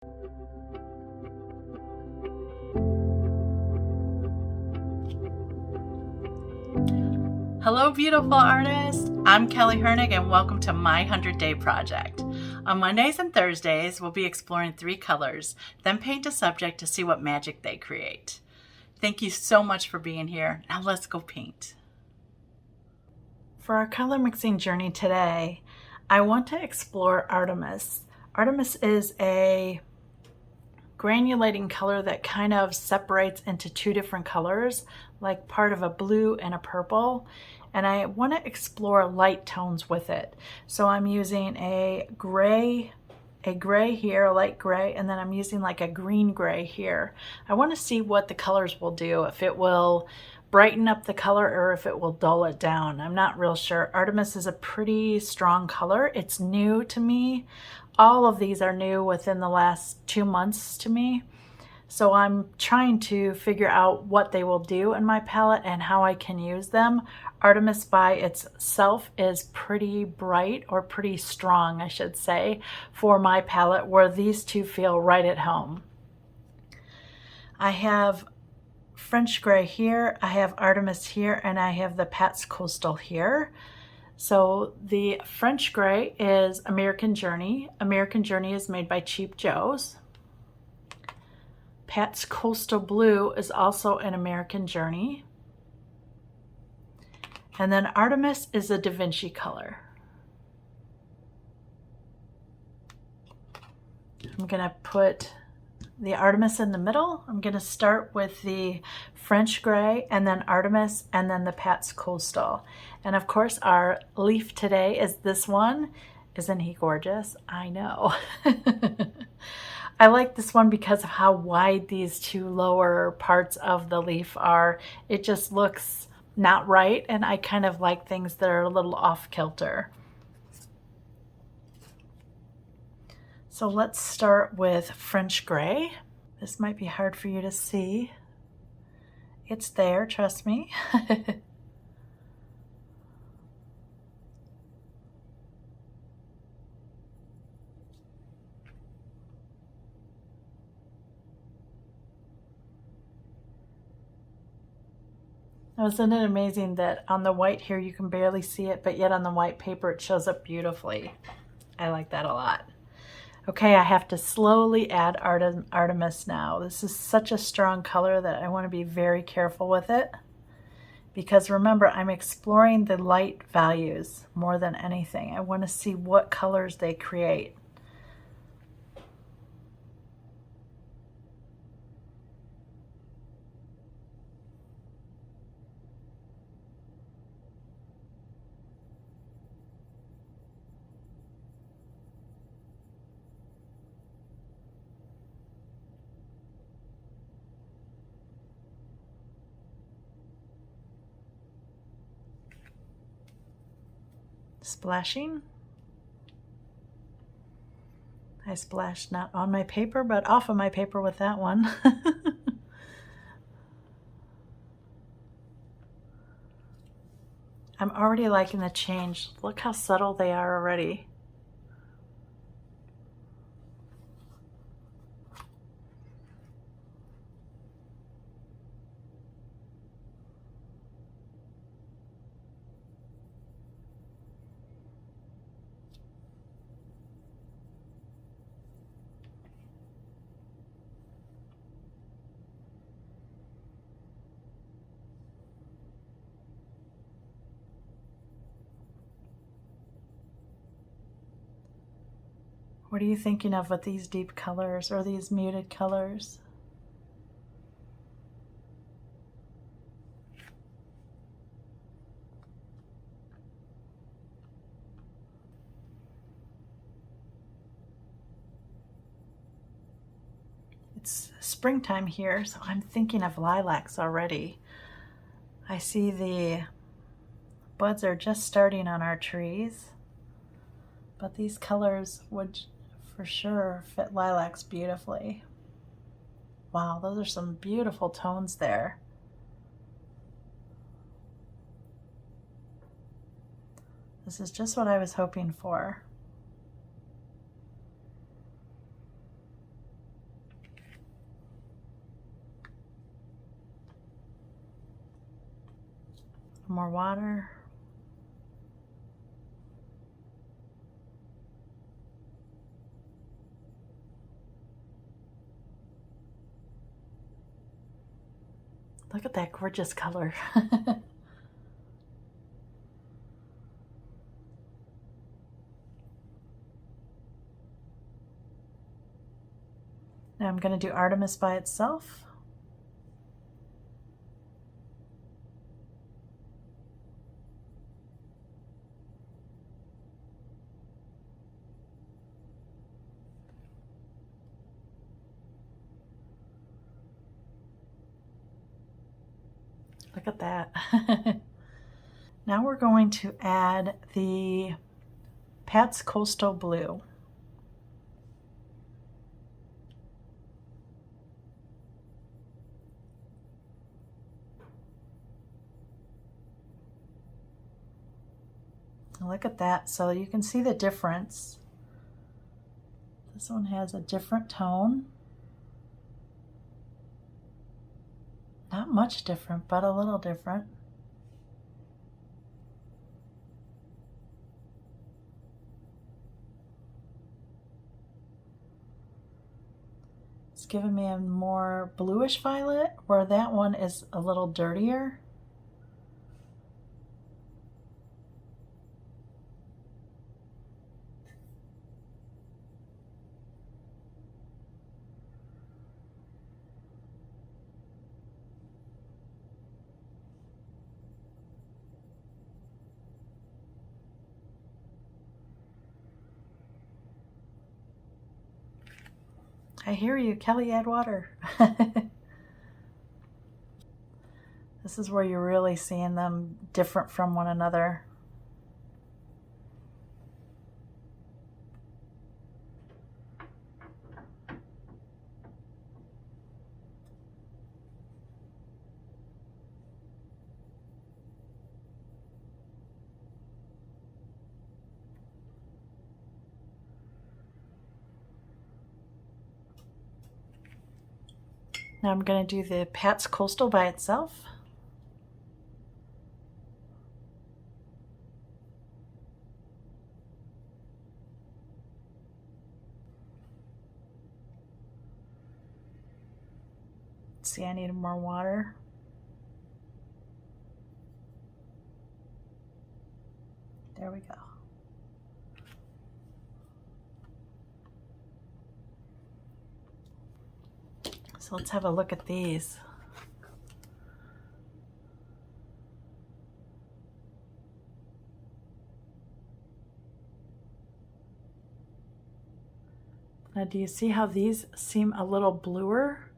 Hello, beautiful artists. I'm Kelly Hernig, and welcome to my 100-Day Project. On Mondays and Thursdays, we'll be exploring 3 colors, then paint a subject to see what magic they create. Thank you so much for being here. Now let's go paint. For our color mixing journey today, I want to explore Artemis. Artemis is a granulating color that kind of separates into 2 different colors, like part of a blue and a purple, and I want to explore light tones with it. So I'm using a gray here, a light gray, and then I'm using like a green gray here. I want to see what the colors will do, if it will brighten up the color or if it will dull it down. I'm not real sure. Artemis is a pretty strong color. It's new to me. All of these are new within the last 2 months to me. So I'm trying to figure out what they will do in my palette and how I can use them. Artemis by itself is pretty bright, or pretty strong, I should say, for my palette, where these two feel right at home. I have French Gray here, I have Artemis here, and I have the Pat's Coastal here. So the French Gray is American Journey. American Journey is made by Cheap Joe's. Pat's Coastal Blue is also an American Journey. And then Artemis is a Da Vinci color. I'm gonna put the Artemis in the middle. I'm gonna start with the French Gray, and then Artemis, and then the Pat's Coastal. And of course our leaf today is this one. Isn't he gorgeous? I know. I like this one because of how wide these 2 lower parts of the leaf are. It just looks not right, and I kind of like things that are a little off kilter. So let's start with French Gray. This might be hard for you to see. It's there, trust me. Isn't it amazing that on the white here you can barely see it, but yet on the white paper it shows up beautifully. I like that a lot. Okay, I have to slowly add Artemis now. This is such a strong color that I want to be very careful with it, because remember, I'm exploring the light values more than anything. I want to see what colors they create. Splashing. I splashed not on my paper, but off of my paper with that one. I'm already liking the change. Look how subtle they are already. What are you thinking of with these deep colors or these muted colors? It's springtime here, so I'm thinking of lilacs already. I see the buds are just starting on our trees, but these colors would for sure fit lilacs beautifully. Wow, those are some beautiful tones there. This is just what I was hoping for. More water. Look at that gorgeous color. Now I'm going to do Artemis by itself. Look at that. Now we're going to add the Pat's Coastal Blue. Look at that, so you can see the difference. This one has a different tone. Not much different, but a little different. It's giving me a more bluish violet, where that one is a little dirtier. I hear you, Kelly, add water. This is where you're really seeing them different from one another. Now I'm going to do the Pat's Coastal by itself. See, I need more water. There we go. So let's have a look at these. Now, do you see how these seem a little bluer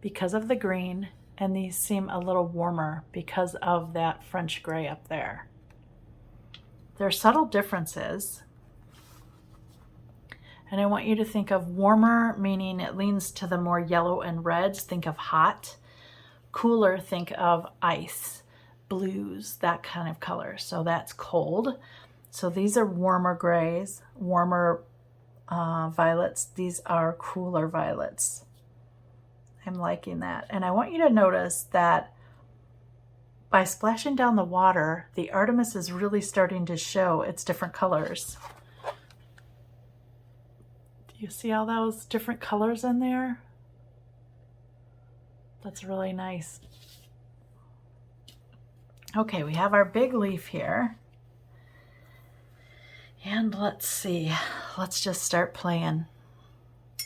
because of the green, and these seem a little warmer because of that French gray up there? There are subtle differences. And I want you to think of warmer, meaning it leans to the more yellow and reds. Think of hot. Cooler, think of ice, blues, that kind of color. So that's cold. So these are warmer grays, warmer violets. These are cooler violets. I'm liking that. And I want you to notice that by splashing down the water, the Artemis is really starting to show its different colors. You see all those different colors in there? That's really nice. Okay, we have our big leaf here. And let's see, let's just start playing. I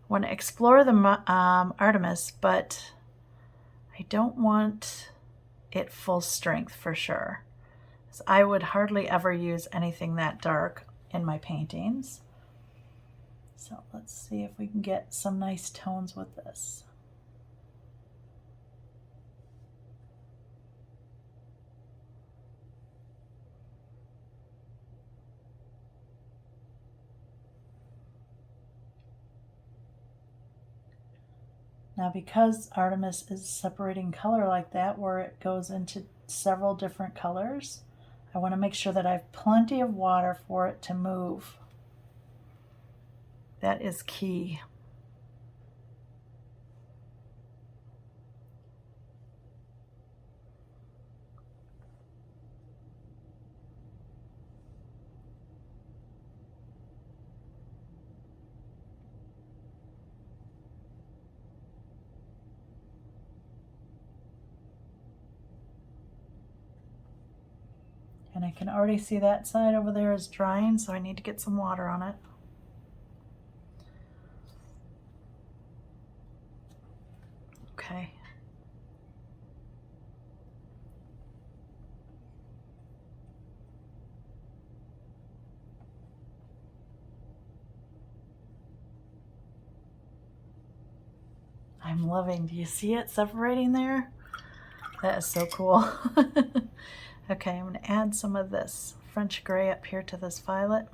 want to explore the Artemis, but I don't want it full strength for sure. So I would hardly ever use anything that dark in my paintings. So let's see if we can get some nice tones with this. Now, because Artemis is separating color like that, where it goes into several different colors, I want to make sure that I have plenty of water for it to move. That is key. I can already see that side over there is drying, so I need to get some water on it. Okay. I'm loving, do you see it separating there? That is so cool. Okay, I'm going to add some of this French gray up here to this violet,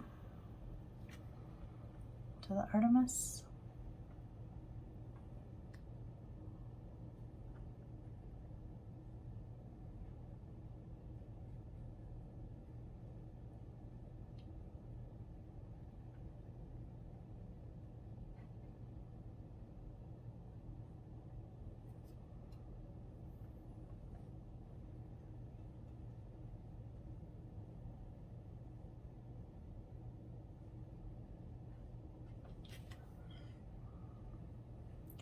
to the Artemis.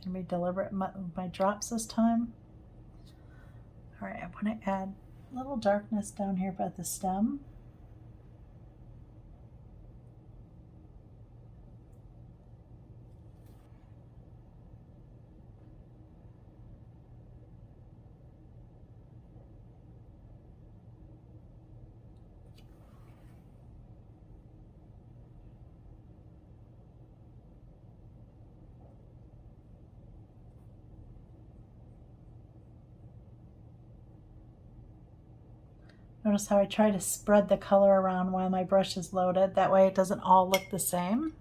Gonna be deliberate with my drops this time. All right, I want to add a little darkness down here by the stem. Notice how I try to spread the color around while my brush is loaded. That way it doesn't all look the same.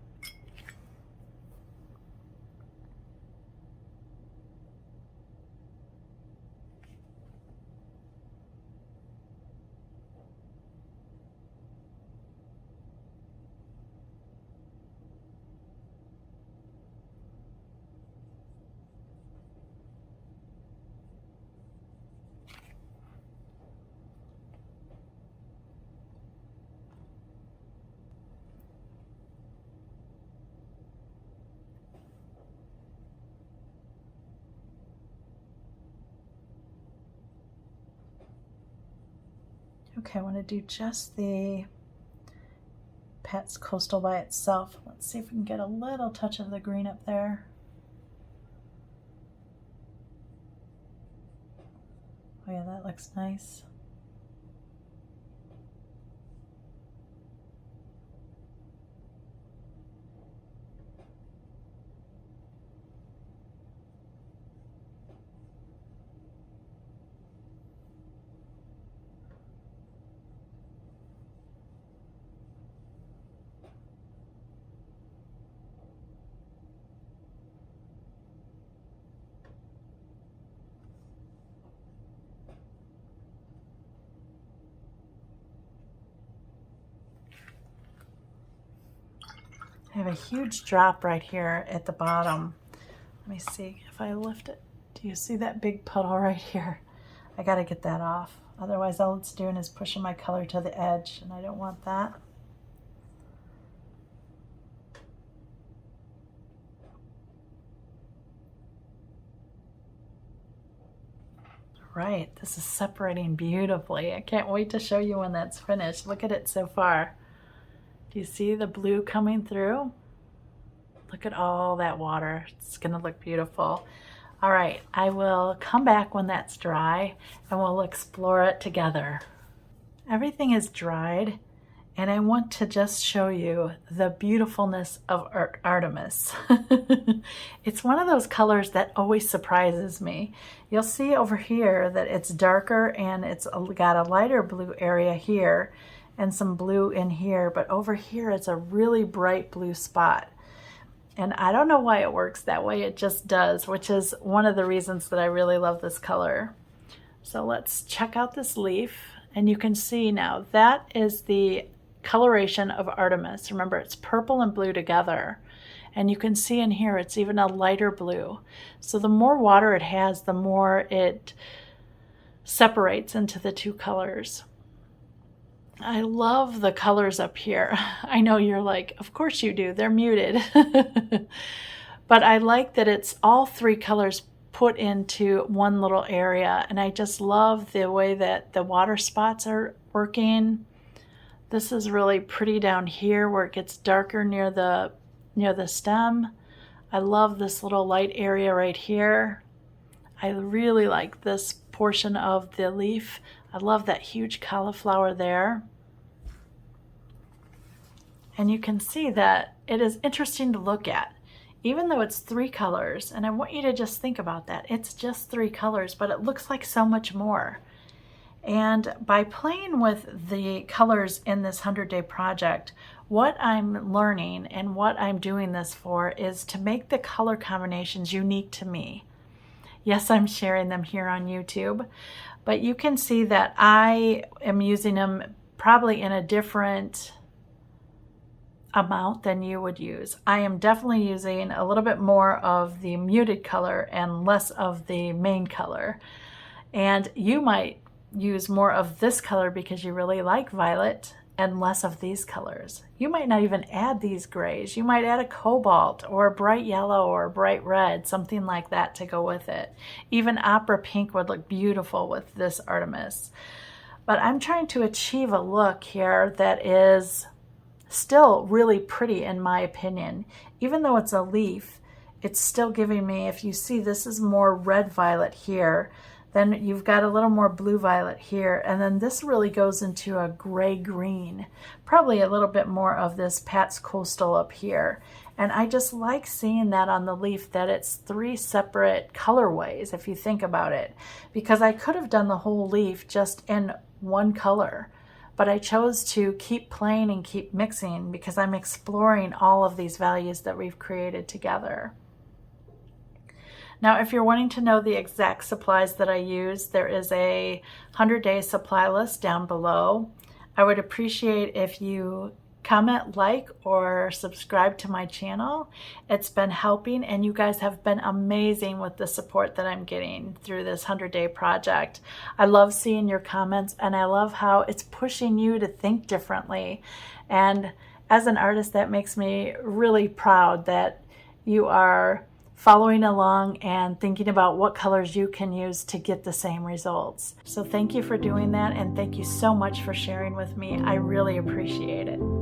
Okay, I want to do just the Pat's Coastal by itself. Let's see if we can get a little touch of the green up there. Oh yeah, that looks nice. I have a huge drop right here at the bottom. Let me see if I lift it. Do you see that big puddle right here? I gotta get that off. Otherwise all it's doing is pushing my color to the edge, and I don't want that. Right, this is separating beautifully. I can't wait to show you when that's finished. Look at it so far. Do you see the blue coming through? Look at all that water. It's gonna look beautiful. All right, I will come back when that's dry and we'll explore it together. Everything is dried, and I want to just show you the beautifulness of Artemis. It's one of those colors that always surprises me. You'll see over here that it's darker and it's got a lighter blue area here and some blue in here, but over here it's a really bright blue spot. And I don't know why it works that way, it just does, which is one of the reasons that I really love this color. So let's check out this leaf, and you can see now that is the coloration of Artemis. Remember, it's purple and blue together. And you can see in here it's even a lighter blue. So the more water it has, the more it separates into the two colors. I love the colors up here. I know you're like, of course you do, they're muted. But I like that it's all three colors put into one little area, and I just love the way that the water spots are working. This is really pretty down here where it gets darker near the stem. I love this little light area right here. I really like this portion of the leaf. I love that huge cauliflower there. And you can see that it is interesting to look at. Even though it's 3 colors, and I want you to just think about that. It's just 3 colors, but it looks like so much more. And by playing with the colors in this 100-day project, what I'm learning and what I'm doing this for is to make the color combinations unique to me. Yes, I'm sharing them here on YouTube, but you can see that I am using them probably in a different amount than you would use. I am definitely using a little bit more of the muted color and less of the main color. And you might use more of this color because you really like violet and less of these colors. You might not even add these grays. You might add a cobalt or a bright yellow or a bright red, something like that to go with it. Even opera pink would look beautiful with this Artemis. But I'm trying to achieve a look here that is still really pretty in my opinion. Even though it's a leaf, it's still giving me, if you see, this is more red violet here, then you've got a little more blue violet here, and then this really goes into a gray green, probably a little bit more of this Pat's Coastal up here. And I just like seeing that on the leaf, that it's 3 separate colorways if you think about it, because I could have done the whole leaf just in one color. But I chose to keep playing and keep mixing because I'm exploring all of these values that we've created together. Now, if you're wanting to know the exact supplies that I use, there is a 100-day supply list down below. I would appreciate if you comment, like, or subscribe to my channel. It's been helping, and you guys have been amazing with the support that I'm getting through this 100-day project. I love seeing your comments, and I love how it's pushing you to think differently. And as an artist, that makes me really proud that you are following along and thinking about what colors you can use to get the same results. So thank you for doing that, and thank you so much for sharing with me. I really appreciate it.